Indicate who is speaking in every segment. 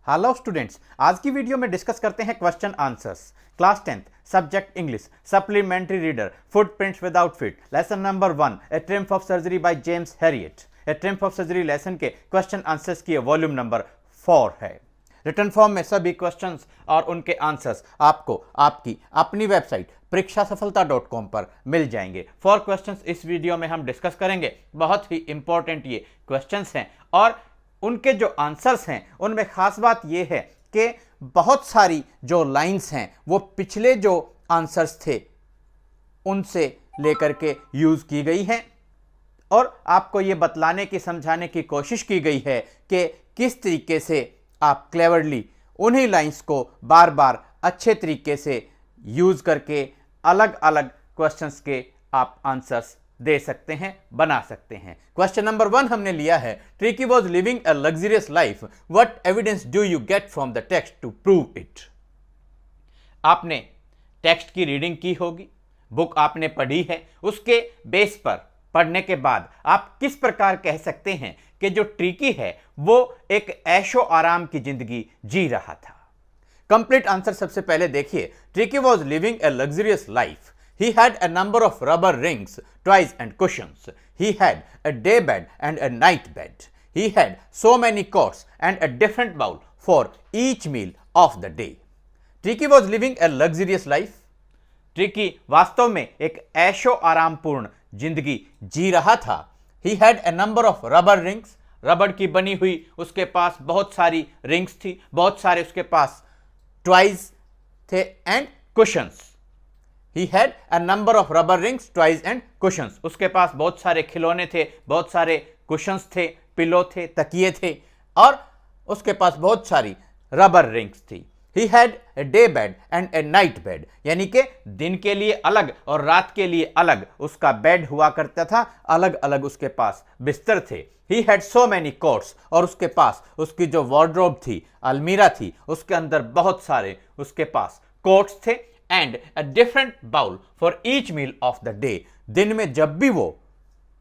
Speaker 1: Hello students, आज की video में डिस्कस करते हैं question answers class 10th subject English supplementary reader footprints without feet lesson number 1 A triumph of surgery by James Harriet. A triumph of surgery lesson के question answers की volume number 4 है। Written form में सभी questions और उनके answers आपको आपकी अपनी वेबसाइट परीक्षासफलता.com पर मिल जाएंगे। 4 क्वेश्चंस इस वीडियो में हम डिस्कस करेंगे। बहुत ही इंपॉर्टेंट ये क्वेश्चंस हैं और उनके जो आंसर्स हैं उनमें खास बात यह है कि बहुत सारी जो लाइंस हैं वो पिछले जो आंसर्स थे उनसे लेकर के यूज की गई हैं और आपको ये बतलाने की समझाने की कोशिश की गई है कि किस तरीके से आप क्लेवरली उन्हीं लाइंस को बार बार अच्छे तरीके से यूज करके अलग अलग क्वेश्चंस के आप आंसर्स दे सकते हैं, बना सकते हैं। क्वेश्चन नंबर 1 हमने लिया है, Tricky was living a luxurious life, what evidence do you get from the text to prove it. आपने टेक्स्ट की रीडिंग की होगी, बुक आपने पढ़ी है, उसके बेस पर पढ़ने के बाद आप किस प्रकार कह सकते हैं कि जो ट्रिकी है वो एक ऐशो आराम की जिंदगी जी रहा था। कंप्लीट आंसर सबसे पहले देखिए, tricky was living a luxurious life. He had a number of rubber rings, toys and cushions. He had a day bed and a night bed. He had so many cots and a different bowl for each meal of the day. Tricky was living a luxurious life. Tricky वास्तव में एक ऐशो आरामपूर्ण जिंदगी जी रहा था. He had a number of rubber rings. रबड़ की बनी हुई उसके पास बहुत सारी रिंग्स थी, बहुत सारे उसके पास टॉयज थे and cushions. He had a number of rubber rings, toys and cushions. उसके पास बहुत सारे खिलौने थे, बहुत सारे कुशंस थे, पिलो थे, तकिए थे और उसके पास बहुत सारी रबर रिंग्स थी. He had a day bed and a night bed. यानी कि दिन के लिए अलग और रात के लिए अलग उसका बेड हुआ करता था, अलग अलग उसके पास बिस्तर थे. He had so many coats. और उसके पास उसकी जो वार्डरोब थी, अलमीरा थी, उसके अंदर बहुत सारे उसके पास कोट्स थे and a different bowl for each meal of the day. दिन में जब भी वो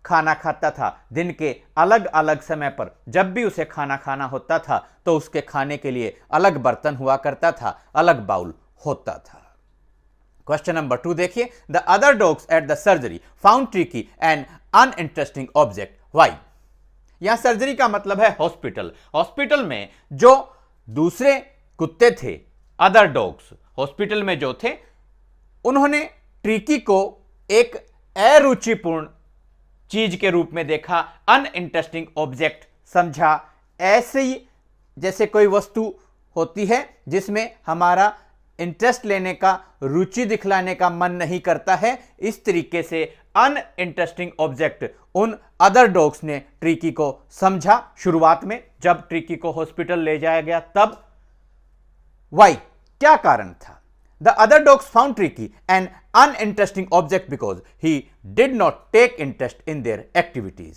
Speaker 1: खाना खाता था, दिन के अलग अलग समय पर जब भी उसे खाना खाना होता था तो उसके खाने के लिए अलग बर्तन हुआ करता था, अलग बाउल होता था. क्वेश्चन नंबर 2 देखिए, the other dogs at the surgery found tricky and uninteresting object. Why? यहां सर्जरी का मतलब है हॉस्पिटल. हॉस्पिटल में जो दूसरे कुत्ते थे, अदर डॉग्स हॉस्पिटल में जो थे, उन्होंने ट्रिकी को एक अरुचिपूर्ण चीज के रूप में देखा, अनइंटरेस्टिंग ऑब्जेक्ट समझा. ऐसे ही जैसे कोई वस्तु होती है जिसमें हमारा इंटरेस्ट लेने का, रुचि दिखलाने का मन नहीं करता है, इस तरीके से अनइंटरेस्टिंग ऑब्जेक्ट उन अदर डॉग्स ने ट्रिकी को समझा. शुरुआत में जब ट्रिकी को हॉस्पिटल ले जाया गया तब. वाई? क्या कारण था? The other dogs found Tricky an uninteresting object because he did not take interest in their activities.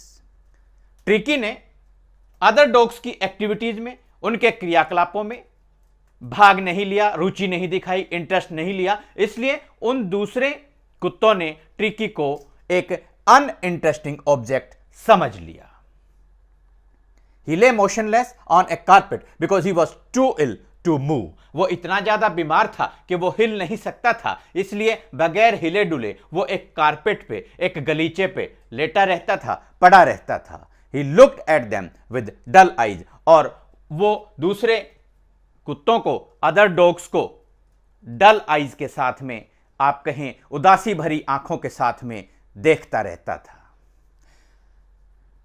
Speaker 1: Tricky ने अदर डॉग्स की एक्टिविटीज में, उनके क्रियाकलापों में भाग नहीं लिया, रुचि नहीं दिखाई, इंटरेस्ट नहीं लिया, इसलिए उन दूसरे कुत्तों ने ट्रिकी को एक अनइंटरेस्टिंग ऑब्जेक्ट समझ लिया. He lay motionless on a carpet because he was too ill to move. वो इतना ज्यादा बीमार था कि वो हिल नहीं सकता था, इसलिए बगैर हिले डुले वो एक कारपेट पे, एक गलीचे पे लेटा रहता था, पड़ा रहता था. He looked at them with dull eyes. और वो दूसरे कुत्तों को, अदर डॉग्स को डल आइज के साथ में, आप कहें उदासी भरी आंखों के साथ में देखता रहता था.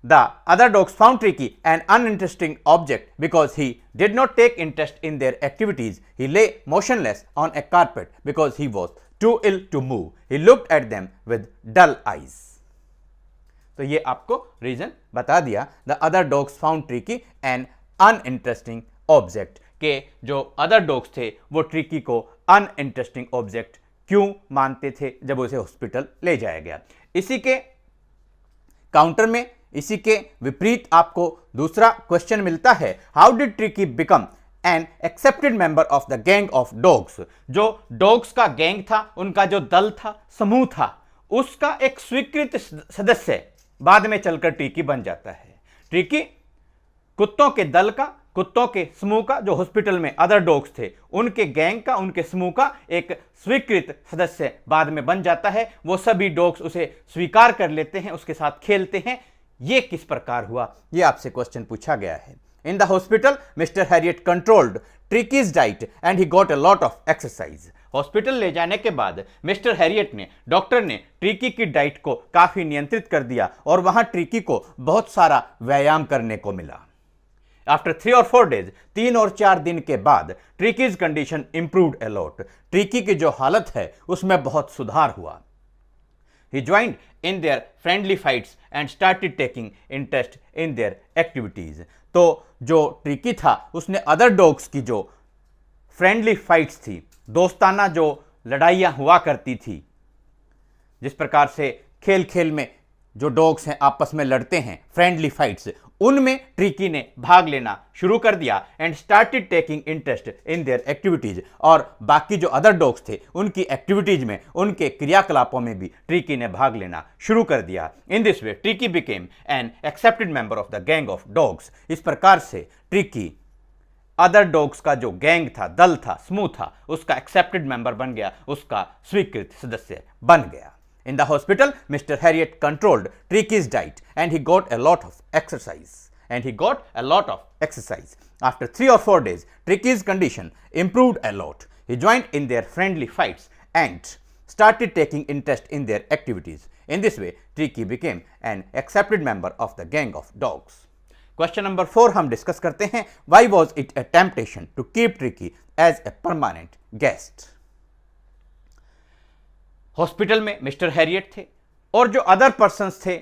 Speaker 1: The other dogs found Tricky an uninteresting object because he did not take interest in their activities. He lay motionless on a carpet because he was too ill to move. He looked at them with dull eyes. तो ये आपको reason बता दिया. The other dogs found Tricky an uninteresting object. के जो other dogs थे वो tricky को अनइंटरेस्टिंग ऑब्जेक्ट क्यों मानते थे जब उसे हॉस्पिटल ले जाया गया. इसी के काउंटर में, इसी के विपरीत आपको दूसरा क्वेश्चन मिलता है, how did tricky become an accepted member of the gang of dogs. जो डॉग्स का गैंग था, उनका जो दल था, समूह था, उसका एक स्वीकृत सदस्य बाद में चलकर ट्रिकी बन जाता है. ट्रिकी कुत्तों के दल का कुत्तों के समूह का, जो हॉस्पिटल में अदर डॉग्स थे उनके गैंग का, उनके समूह का एक स्वीकृत सदस्य बाद में बन जाता है। वो सभी डॉग्स उसे स्वीकार कर लेते हैं, उसके साथ खेलते हैं। ये किस प्रकार हुआ, ये आपसे क्वेश्चन पूछा गया है। In the hospital mister Harriet controlled ट्रिकीज diet and he got a lot of exercise. Hospital ले जाने के बाद मिस्टर हैरियट ने, डॉक्टर ने ट्रिकी की डाइट को काफी नियंत्रित कर दिया और वहां ट्रिकी को बहुत सारा व्यायाम करने को मिला। आफ्टर 3 और 4 डेज, 3 और 4 दिन के बाद ट्रिकीज कंडीशन इंप्रूव्ड अ लॉट। ट्रिकी की जो हालत है उसमें बहुत सुधार हुआ। He joined in their friendly fights and started taking interest in their activities. तो जो ट्रिकी था उसने अदर डॉग्स की जो फ्रेंडली फाइट्स थी, दोस्ताना जो लड़ाइयाँ हुआ करती थी, जिस प्रकार से खेल खेल में जो डॉग्स हैं आपस में लड़ते हैं, फ्रेंडली फाइट्स, उनमें ट्रिकी ने भाग लेना शुरू कर दिया and started taking interest in their activities. और बाकी जो अदर डॉग्स थे उनकी एक्टिविटीज में, उनके क्रियाकलापों में भी ट्रिकी ने भाग लेना शुरू कर दिया। In this way tricky became an accepted member of the gang of dogs. इस प्रकार से ट्रिकी अदर डॉग्स का जो गैंग था, दल था, समूह था, उसका एक्सेप्टेड मेंबर बन गया, उसका स्वीकृत सदस्य बन गया। In the hospital, Mr. Harriet controlled Tricky's diet and he got a lot of exercise. After 3 or 4 days, Tricky's condition improved a lot. He joined in their friendly fights and started taking interest in their activities. In this way, Tricky became an accepted member of the gang of dogs. Question number 4 हम discuss करते हैं. Why was it a temptation to keep Tricky as a permanent guest? Hospital में mister Harriet थे और जो other persons थे,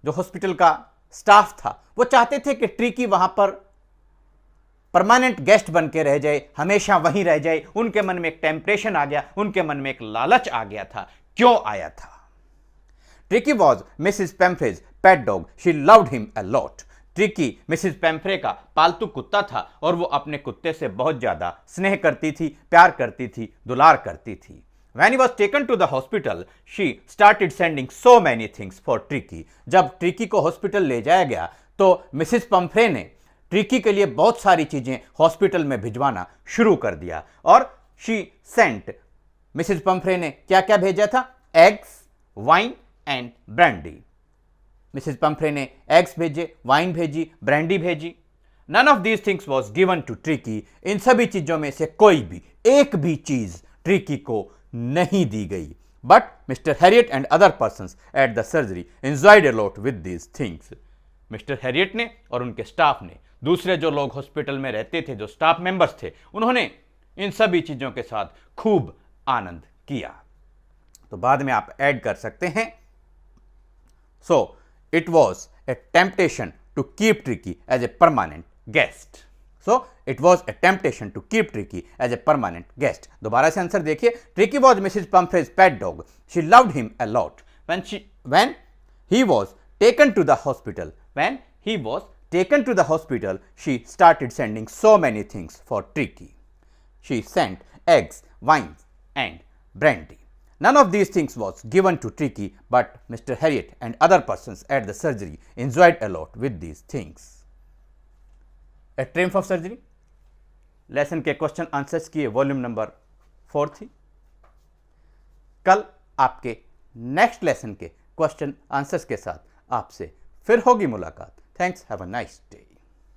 Speaker 1: जो hospital का स्टाफ था, वो चाहते थे कि ट्रिकी वहां पर परमानेंट गेस्ट बन के रह जाए, हमेशा वहीं रह जाए। उनके मन में एक टेम्पटेशन आ गया, उनके मन में एक लालच आ गया था। क्यों आया था? Tricki was Mrs Pumphrey's pet dog, she loved him a lot. Tricki Mrs Pumphrey का पालतू कुत्ता था और वो अपने कुत्ते से बहुत ज्यादा स्नेह करती थी, प्यार करती थी, दुलार करती थी। When he was taken to the hospital, she started sending so many things for Tricky. जब ट्रिकी को हॉस्पिटल ले जाया गया तो मिसिस पम्फ्रे ने ट्रिकी के लिए बहुत सारी चीजें हॉस्पिटल में भिजवाना शुरू कर दिया। और she sent, मिसिस पम्फ्रे ने क्या क्या भेजा था? Eggs, wine and brandy. Mrs Pomfrey ने एग्स भेजे, वाइन भेजी, ब्रांडी भेजी। None of these things was given to Tricky. इन सभी चीजों में से कोई भी, एक भी चीज ट्रिकी को नहीं दी गई। But mister Harriet and other persons at the surgery enjoyed a lot with these things. Mister Harriet ने और उनके स्टाफ ने, दूसरे जो लोग हॉस्पिटल में रहते थे, जो स्टाफ मेंबर्स थे, उन्होंने इन सभी चीजों के साथ खूब आनंद किया। तो बाद में आप ऐड कर सकते हैं, so it was a temptation to keep Tricky as a permanent guest. So it was a temptation to keep Tricky as a permanent guest. दोबारा से आंसर देखिए. Tricky was Mrs. Pumphrey's pet dog. She loved him a lot. When he was taken to the hospital, she started sending so many things for Tricky. She sent eggs, wine, and brandy. None of these things was given to Tricky, but Mr. Harriet and other persons at the surgery enjoyed a lot with these things. A triumph of surgery lesson के question answers की volume number 4 थी। कल आपके next lesson के question answers के साथ आपसे फिर होगी मुलाकात। Thanks, have a nice day.